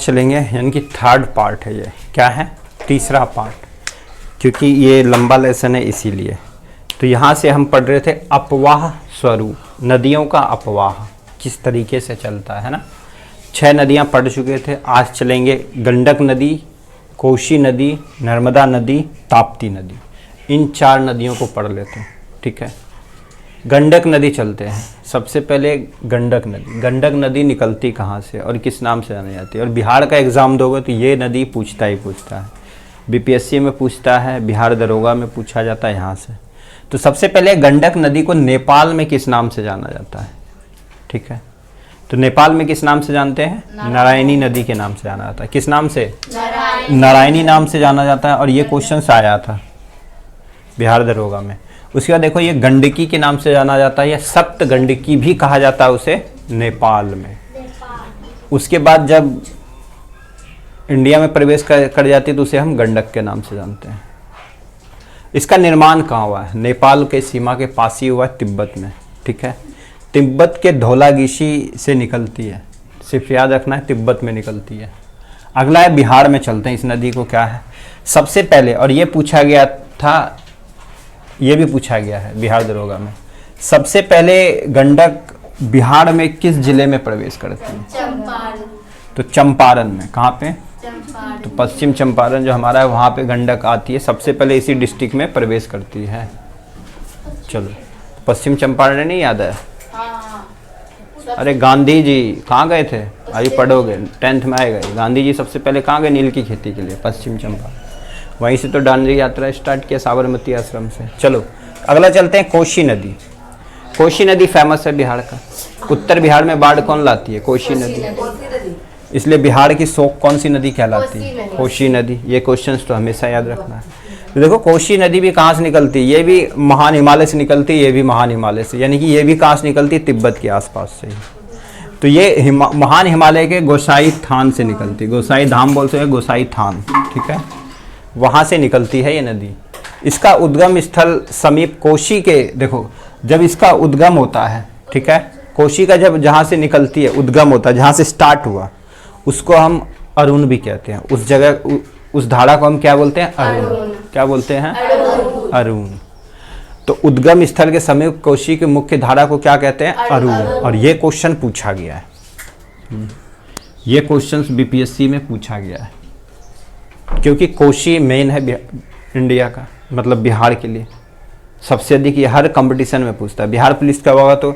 चलेंगे, यानी कि थर्ड पार्ट है ये। क्या है? तीसरा पार्ट, क्योंकि ये लंबा लेसन है इसीलिए। तो यहाँ से हम पढ़ रहे थे अपवाह स्वरूप, नदियों का अपवाह किस तरीके से चलता है ना। 6 नदियाँ पढ़ चुके थे, आज चलेंगे गंडक नदी, कोशी नदी, नर्मदा नदी, ताप्ती नदी। इन 4 नदियों को पढ़ लेते हैं, ठीक है। गंडक नदी चलते हैं। सबसे पहले गंडक नदी। गंडक नदी निकलती कहाँ से और किस नाम से जानी जाती है? और बिहार का एग्ज़ाम दोगे तो ये नदी पूछता ही पूछता है, बीपीएससी में पूछता है, बिहार दरोगा में पूछा जाता है यहाँ से। तो सबसे पहले गंडक नदी को नेपाल में किस नाम से जाना जाता है? ठीक है, तो नेपाल में किस नाम से जानते हैं? नारायणी नदी के नाम से जाना जाता है। किस नाम से? नारायणी नाम से जाना जाता है। और ये क्वेश्चन आया था बिहार दरोगा में। उसके बाद देखो, ये गंडकी के नाम से जाना जाता है, या सप्त गंडकी भी कहा जाता है उसे नेपाल में। उसके बाद जब इंडिया में प्रवेश कर जाती है तो उसे हम गंडक के नाम से जानते हैं। इसका निर्माण कहाँ हुआ है? नेपाल के सीमा के पास ही हुआ है, तिब्बत में, ठीक है। तिब्बत के धौलागिरी से निकलती है, सिर्फ याद रखना है तिब्बत में निकलती है। अगला है बिहार में, चलते हैं इस नदी को क्या है सबसे पहले। और ये पूछा गया था, ये भी पूछा गया है बिहार दरोगा में। सबसे पहले गंडक बिहार में किस जिले में प्रवेश करती है? चंपारण। तो चंपारण में। कहाँ पे? तो पश्चिम चंपारण जो हमारा है वहाँ पे गंडक आती है, सबसे पहले इसी डिस्ट्रिक्ट में प्रवेश करती है। चलो, पश्चिम चंपारण नहीं याद है? अरे गांधी जी कहाँ गए थे? अभी पढ़ोगे, 10th में आएगा। गांधी जी सबसे पहले कहाँ गए नील की खेती के लिए? पश्चिम चंपारण। वहीं से तो डांडी यात्रा स्टार्ट किया, साबरमती आश्रम से। चलो अगला चलते हैं, कोशी नदी। कोशी नदी फेमस है बिहार का। उत्तर बिहार में बाढ़ कौन लाती है? कोशी नदी। इसलिए बिहार की शोक कौन सी नदी कहलाती है? कोशी नदी। ये क्वेश्चंस तो हमेशा याद रखना है। तो देखो, कोशी नदी भी कहाँ से निकलती है? ये भी महान हिमालय से निकलती है, ये भी महान हिमालय से, यानी कि ये भी कहाँ से निकलती है? तिब्बत के आसपास से ही। तो ये महान हिमालय के गोसाई थान से निकलती है। गोसाई धाम बोलते हैं, गोसाई थान, ठीक है, वहाँ से निकलती है ये नदी। इसका उद्गम स्थल समीप कोशी के, देखो जब इसका उद्गम होता है, ठीक है, कोशी का जब जहाँ से निकलती है उद्गम होता है, जहाँ से स्टार्ट हुआ उसको हम अरुण भी कहते हैं। उस जगह उस धारा को हम क्या बोलते हैं? अरुण। क्या बोलते हैं? अरुण। तो उद्गम स्थल के समीप कोशी के मुख्य धारा को क्या कहते हैं? अरुण। और ये क्वेश्चन पूछा गया है, ये क्वेश्चन बीपीएससी में पूछा गया है, क्योंकि कोशी मेन है इंडिया का, मतलब बिहार के लिए सबसे अधिक। ये हर कंपटीशन में पूछता है। बिहार पुलिस का होगा तो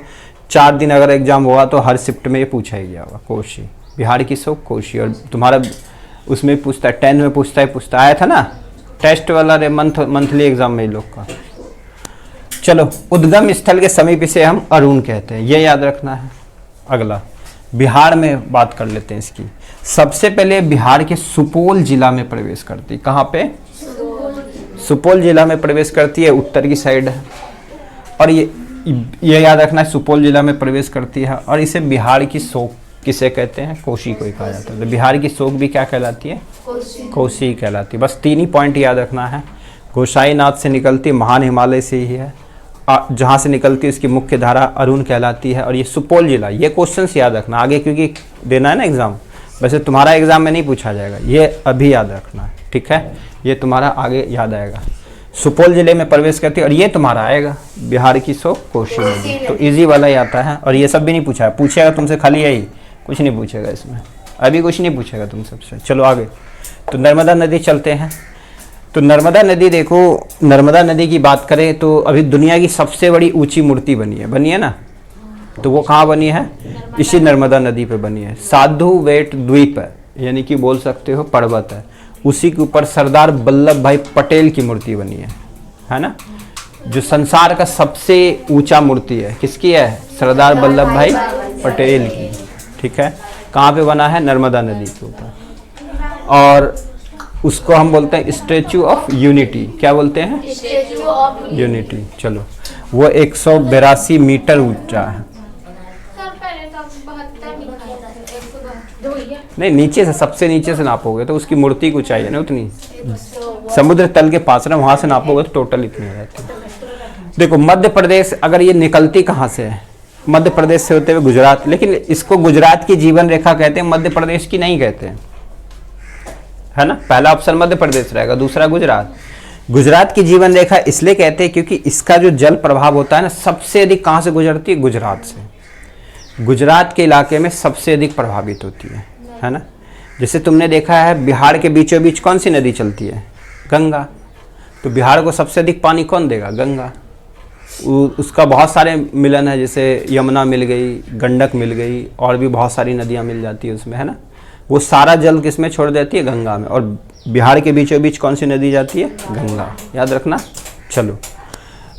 4 दिन अगर एग्जाम होगा तो हर शिफ्ट में ये पूछा ही गया होगा, कोशी, बिहार की शोक कोशी। और तुम्हारा उसमें पूछता है, 10th में पूछता आया था ना टेस्ट वाला, मंथली एग्जाम में लोग का। चलो, उद्गम स्थल के समीप इसे हम अरुण कहते हैं, ये याद रखना है। अगला बिहार में बात कर लेते हैं इसकी। सबसे पहले बिहार के सुपौल जिला में प्रवेश करती। कहाँ पे? सुपौल जिला में प्रवेश करती है, उत्तर की साइड है। और ये याद रखना है, सुपौल जिला में प्रवेश करती है। और इसे बिहार की शोक किसे कहते हैं? कोशी को ही कहा जाता है। तो बिहार की शोक भी क्या कहलाती है? कोशी कहलाती है। बस 3 ही पॉइंट याद रखना है। गोसाईनाथ से निकलती, महान हिमालय से ही है, जहाँ से निकलती है इसकी मुख्य धारा अरुण कहलाती है। और ये सुपौल जिला, ये क्वेश्चन याद रखना आगे, क्योंकि देना है ना एग्जाम। वैसे तुम्हारा एग्जाम में नहीं पूछा जाएगा, ये अभी याद रखना है, ठीक है, ये तुम्हारा आगे याद आएगा। सुपौल जिले में प्रवेश करती है। और ये तुम्हारा आएगा बिहार की शोक कोशी नदी। तो इजी वाला ही आता है। और ये सब भी नहीं पूछा है, पूछेगा तुमसे खाली यही, कुछ नहीं पूछेगा इसमें, अभी कुछ नहीं पूछेगा तुम सबसे। चलो आगे, तो नर्मदा नदी चलते हैं। तो नर्मदा नदी, देखो नर्मदा नदी की बात करें तो अभी दुनिया की सबसे बड़ी ऊंची मूर्ति बनी है ना, तो वो कहाँ बनी है? इसी नर्मदा नदी पे बनी है। साधु वेट द्वीप है, यानी कि बोल सकते हो पर्वत है, उसी के ऊपर सरदार वल्लभ भाई पटेल की मूर्ति बनी है ना, जो संसार का सबसे ऊंचा मूर्ति है। किसकी है? सरदार वल्लभ भाई पटेल की, ठीक है। कहाँ पे बना है? नर्मदा नदी के ऊपर। और उसको हम बोलते हैं स्टैचू ऑफ यूनिटी। क्या बोलते हैं? Statue of unity. चलो, वो 182 मीटर ऊंचा है। नहीं, नीचे से, सबसे नीचे से नापोगे तो उसकी मूर्ति की ऊंचाई है ना उतनी, समुद्र तल के पास ना, वहां से नापोगे तो टोटल इतनी रहती है। देखो मध्य प्रदेश, अगर ये निकलती कहाँ से है? मध्य प्रदेश से होते हुए गुजरात, लेकिन इसको गुजरात की जीवन रेखा कहते हैं, मध्य प्रदेश की नहीं कहते हैं। है ना, पहला ऑप्शन मध्य प्रदेश रहेगा, दूसरा गुजरात। गुजरात की जीवन रेखा इसलिए कहते हैं क्योंकि इसका जो जल प्रभाव होता है ना, सबसे अधिक कहाँ से गुजरती है, गुजरात से। गुजरात के इलाके में सबसे अधिक प्रभावित होती है ना। जैसे तुमने देखा है बिहार के बीचों बीच कौन सी नदी चलती है, गंगा। तो बिहार को सबसे अधिक पानी कौन देगा, गंगा। उसका बहुत सारे मिलन है, जैसे यमुना मिल गई, गंडक मिल गई, और भी बहुत सारी नदियाँ मिल जाती है उसमें, है ना। वो सारा जल किस में छोड़ देती है, गंगा में। और बिहार के बीचों बीच कौन सी नदी जाती है, गंगा, याद रखना। चलो,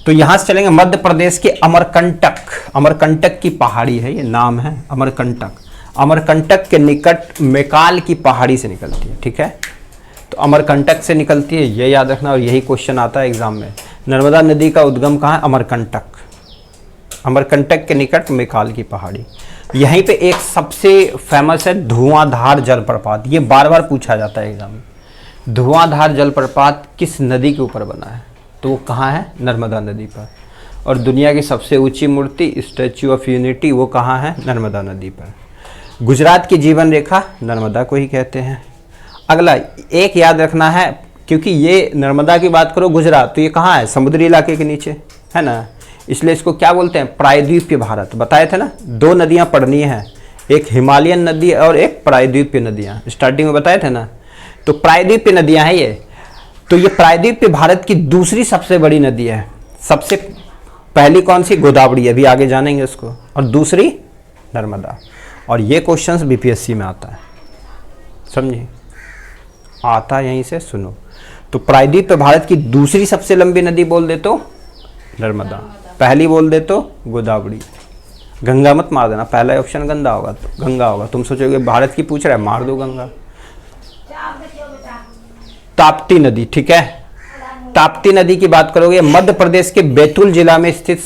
तो यहाँ से चलेंगे मध्य प्रदेश के अमरकंटक। अमरकंटक की पहाड़ी है, ये नाम है अमरकंटक। अमरकंटक के निकट मैकाल की पहाड़ी से निकलती है, ठीक है। तो अमरकंटक से निकलती है, ये याद रखना, और यही क्वेश्चन आता है एग्जाम में। नर्मदा नदी का उद्गम कहाँ है, अमरकंटक। अमरकंटक के निकट मैकाल की पहाड़ी। यहीं पे एक सबसे फेमस है धुआंधार जलप्रपात, ये बार बार पूछा जाता है एग्जाम में। धुआंधार जलप्रपात किस नदी के ऊपर बना है, तो वो कहाँ है, नर्मदा नदी पर। और दुनिया की सबसे ऊंची मूर्ति स्टैच्यू ऑफ यूनिटी, वो कहाँ है, नर्मदा नदी पर। गुजरात की जीवन रेखा नर्मदा को ही कहते हैं। अगला एक याद रखना है, क्योंकि ये नर्मदा की बात करो गुजरात, तो ये कहाँ है, समुद्री इलाके के नीचे, है ना। इसलिए इसको क्या बोलते हैं, प्रायद्वीपीय भारत। बताए थे ना, दो नदियाँ पढ़नी है, एक हिमालयन नदी और एक प्रायद्वीपीय नदियाँ, स्टार्टिंग में बताए थे ना। तो प्रायद्वीपीय नदियाँ हैं ये। तो ये प्रायद्वीपीय भारत की दूसरी सबसे बड़ी नदी है। सबसे पहली कौन सी, गोदावरी, अभी आगे जानेंगे उसको, और दूसरी नर्मदा। और ये क्वेश्चंस बीपीएससी में आता है, समझिए, आता यहीं से सुनो। तो प्रायद्वीपीय भारत की दूसरी सबसे लंबी नदी बोल दे तो नर्मदा, पहली बोल दे तो गोदावरी। गंगा मत मार देना, पहला ऑप्शन गंदा होगा, तो गंगा होगा। तुम सोचोगे भारत की पूछ रहा है, मार दो गंगा। ताप्ती नदी, ठीक है। ताप्ती नदी की बात करोगे, मध्य प्रदेश के बैतूल जिला में स्थित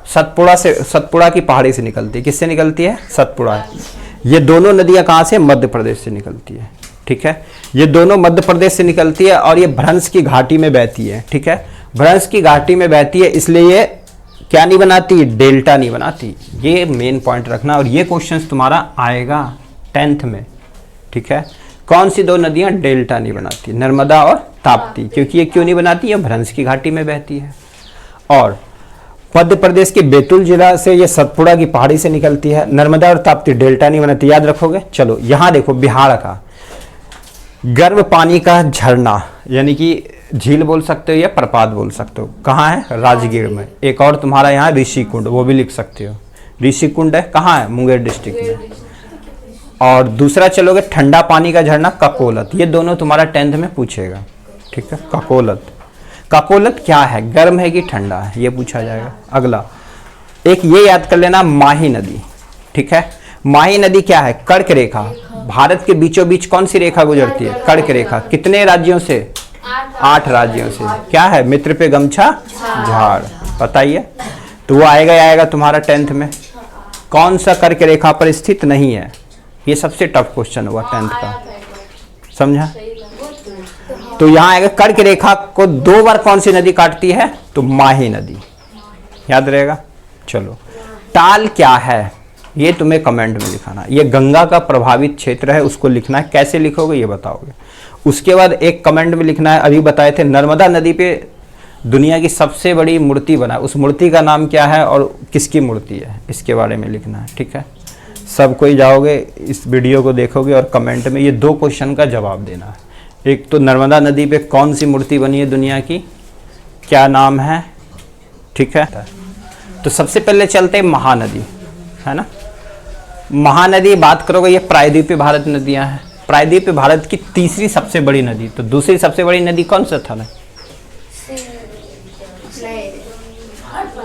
सतपुड़ा की पहाड़ी से निकलती है। किससे निकलती है, सतपुड़ा। ये दोनों नदियां कहाँ से, मध्य प्रदेश से निकलती है, ठीक है। ये दोनों मध्य प्रदेश से निकलती है और ये भ्रंश की घाटी में बहती है, ठीक है। भ्रंश की घाटी में बहती है, इसलिए ये क्या नहीं बनाती, डेल्टा नहीं बनाती। ये मेन पॉइंट रखना, और ये क्वेश्चंस तुम्हारा आएगा 10th में, ठीक है। कौन सी दो नदियां डेल्टा नहीं बनाती, नर्मदा और ताप्ती। क्योंकि ये क्यों नहीं बनाती, ये भ्रंश की घाटी में बहती है। और मध्य प्रदेश के बैतूल जिला से ये सतपुड़ा की पहाड़ी से निकलती है। नर्मदा और ताप्ती डेल्टा नहीं बनाती, याद रखोगे। चलो, यहाँ देखो बिहार का गर्म पानी का झरना, यानी कि झील बोल सकते हो या प्रपात बोल सकते हो, कहाँ है, राजगीर में। एक और तुम्हारा यहाँ ऋषिकुंड, वो भी लिख सकते हो। ऋषिकुंड है कहाँ है, मुंगेर डिस्ट्रिक्ट में। और दूसरा चलोगे ठंडा पानी का झरना ककोलत, ये दोनों तुम्हारा 10th में पूछेगा, ठीक है। ककोलत, ककोलत क्या है, गर्म है कि ठंडा है, ये पूछा जाएगा। अगला एक ये याद कर लेना, माही नदी, ठीक है। माही नदी क्या है, कर्क रेखा। भारत के बीचों बीच कौन सी रेखा गुजरती है, कर्क रेखा। कितने राज्यों से, 8 राज्यों से। क्या है, मित्र पे गमछा झाड़, बताइए। तो वो आएगा ही आएगा तुम्हारा 10th में। कौन सा कर्क रेखा पर स्थित नहीं है, ये सबसे टफ क्वेश्चन हुआ 10th का, समझा। तो यहाँ आएगा कर्क रेखा को 2 बार कौन सी नदी काटती है, तो माही नदी, याद रहेगा। चलो, ताल क्या है, ये तुम्हें कमेंट में लिखाना। ये गंगा का प्रभावित क्षेत्र है, उसको लिखना है। कैसे लिखोगे ये बताओगे। उसके बाद एक कमेंट में लिखना है, अभी बताए थे नर्मदा नदी पे दुनिया की सबसे बड़ी मूर्ति बना, उस मूर्ति का नाम क्या है और किसकी मूर्ति है, इसके बारे में लिखना है, ठीक है। सब कोई जाओगे, इस वीडियो को देखोगे और कमेंट में ये 2 क्वेश्चन का जवाब देना है। एक तो नर्मदा नदी पे कौन सी मूर्ति बनी है दुनिया की, क्या नाम है, ठीक है। तो सबसे पहले चलते हैं महानदी, है ना। महानदी बात करोगे, ये प्रायद्वीपीय भारत नदियां हैं। प्रायद्वीपीय भारत की तीसरी सबसे बड़ी नदी, तो दूसरी सबसे बड़ी नदी कौन सा था ना,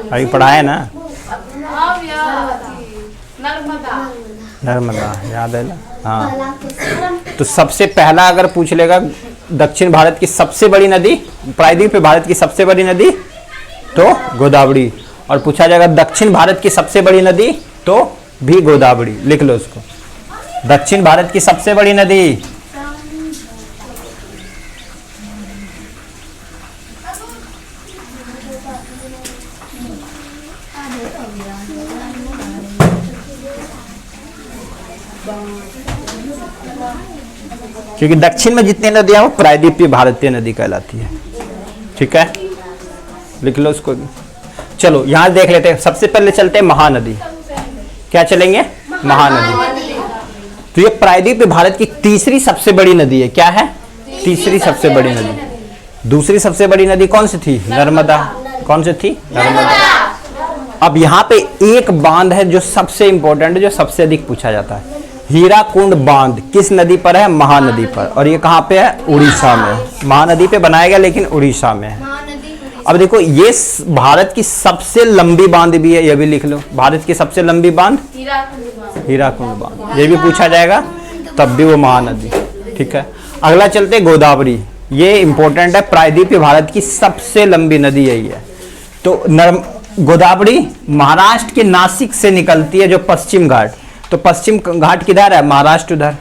अभी पढ़ा है ना, नर्मदा, याद है ना। हाँ, तो सबसे पहला अगर पूछ लेगा दक्षिण भारत की सबसे बड़ी नदी, प्रायद्वीपीय भारत की सबसे बड़ी नदी तो गोदावरी, और पूछा जाएगा दक्षिण भारत की सबसे बड़ी नदी तो भी गोदावरी, लिख लो उसको। दक्षिण भारत की सबसे बड़ी नदी, क्योंकि दक्षिण में जितनी नदियां वो प्रायद्वीपीय भारतीय नदी कहलाती है। ठीक है, लिख लो उसको भी। चलो यहां देख लेते हैं, सबसे पहले चलते हैं महानदी। क्या चलेंगे? महानदी। तो ये प्रायद्वीपीय भारत की तीसरी सबसे बड़ी नदी है। क्या है? तीसरी सबसे बड़ी नदी। दूसरी सबसे बड़ी नदी कौन सी थी? नर्मदा। कौन सी थी? नर्मदा। अब यहाँ पे एक बांध है जो सबसे इंपॉर्टेंट है, जो सबसे अधिक पूछा जाता है। हीराकुंड बांध किस नदी पर है? महानदी पर। और ये कहाँ पे है? उड़ीसा में। महानदी पे बनाया गया लेकिन उड़ीसा में है। अब देखो ये भारत की सबसे लंबी बांध भी है, ये भी लिख लो। भारत की सबसे लंबी बांध हीराकुंड बांध, ये भी पूछा जाएगा, तब भी वो महानदी। ठीक है, अगला चलते गोदावरी। ये इंपॉर्टेंट है, प्रायद्वीपीय भारत की सबसे लंबी नदी यही है। तो गोदावरी महाराष्ट्र के नासिक से निकलती है, जो पश्चिम घाट। तो पश्चिम घाट किधर है? महाराष्ट्र उधर।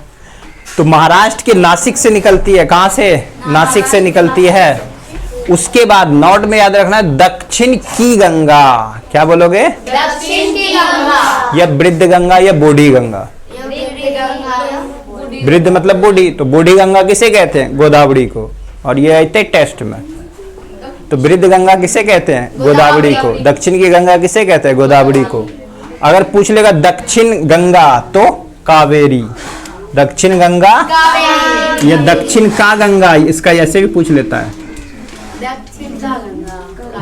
तो महाराष्ट्र के नासिक से निकलती है। कहां से? नासिक से निकलती है। उसके बाद नॉर्थ में याद रखना है दक्षिण की गंगा। क्या बोलोगे? दक्षिण की गंगा, या वृद्ध गंगा, या बूढ़ी गंगा। वृद्ध मतलब बूढ़ी, तो बूढ़ी गंगा किसे कहते हैं? गोदावरी को। और ये आते हैं टेस्ट में। तो वृद्ध गंगा किसे कहते हैं? गोदावरी को। दक्षिण की गंगा किसे कहते हैं? गोदावरी को। अगर पूछ लेगा दक्षिण गंगा तो कावेरी। दक्षिण गंगा या दक्षिण का गंगा, इसका ऐसे भी पूछ लेता है।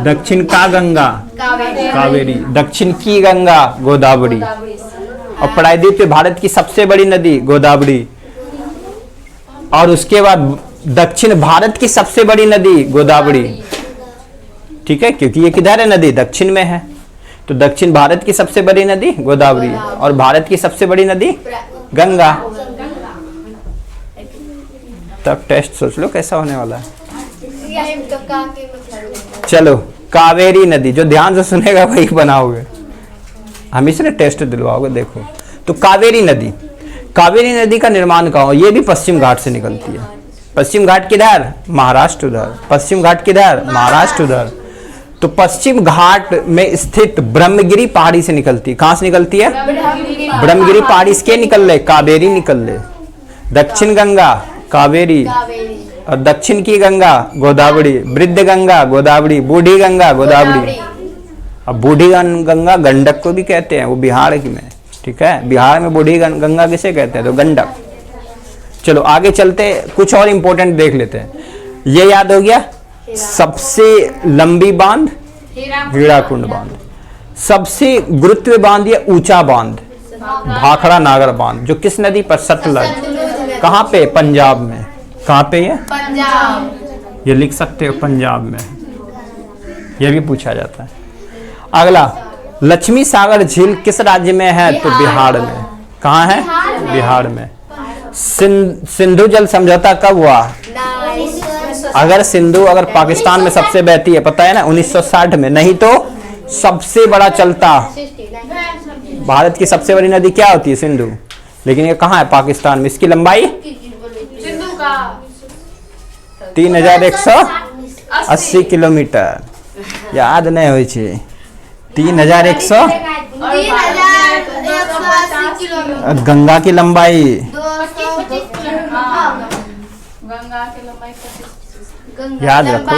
दक्षिण का गंगा कावेरी, दक्षिण की गंगा गोदावरी। और प्रायद्वीपीय भारत की सबसे बड़ी नदी गोदावरी। और उसके बाद दक्षिण भारत की सबसे बड़ी नदी गोदावरी। ठीक है, क्योंकि ये किधर है? नदी दक्षिण में है। तो दक्षिण भारत की सबसे बड़ी नदी गोदावरी, और भारत की सबसे बड़ी नदी गंगा। तब टेस्ट सोच लो कैसा होने वाला है। चलो कावेरी नदी, जो ध्यान से सुनेगा वही बनाओगे, हम इसने टेस्ट दिलवाओगे। देखो तो कावेरी नदी, कावेरी नदी का निर्माण कहाँ? ये भी पश्चिम घाट से निकलती है। पश्चिम घाट किधर? महाराष्ट्र उधर। पश्चिम घाट किधर? महाराष्ट्र उधर। तो पश्चिम घाट में स्थित ब्रह्मगिरी पहाड़ी से निकलती है। कहां से निकलती है? ब्रह्मगिरी पहाड़ी से निकल रहे, कावेरी निकल रहे। दक्षिण गंगा कावेरी, और दक्षिण की गंगा गोदावरी, वृद्ध गंगा गोदावरी, बूढ़ी गंगा गोदावरी। अब बूढ़ी गंगा गंडक को भी कहते हैं, वो बिहार की में। ठीक है, बिहार में बूढ़ी गंगा किसे कहते हैं? तो गंडक। चलो आगे चलते, कुछ और इंपॉर्टेंट देख लेते हैं। ये याद हो गया, सबसे लंबी बांध हीराकुंड बांध। सबसे गुरुत्व बांध या ऊंचा बांध भाखड़ा नागर बांध, जो किस नदी पर? सतलज। कहाँ पे? पंजाब में। कहाँ पे? ये पंजाब। ये लिख सकते हो, पंजाब में। ये भी पूछा जाता है। अगला, लक्ष्मी सागर झील किस राज्य में है? तो बिहार में। कहाँ है? बिहार में। सिंधु जल समझौता कब हुआ? अगर पाकिस्तान में सबसे बहती है, पता है ना, 1960 में। नहीं तो सबसे बड़ा चलता भारत की सबसे बड़ी नदी क्या होती है? सिंधु। लेकिन ये कहाँ है? पाकिस्तान में। इसकी लंबाई 3180 किलोमीटर। याद नहीं हो 3100। गंगा की लंबाई याद रखो।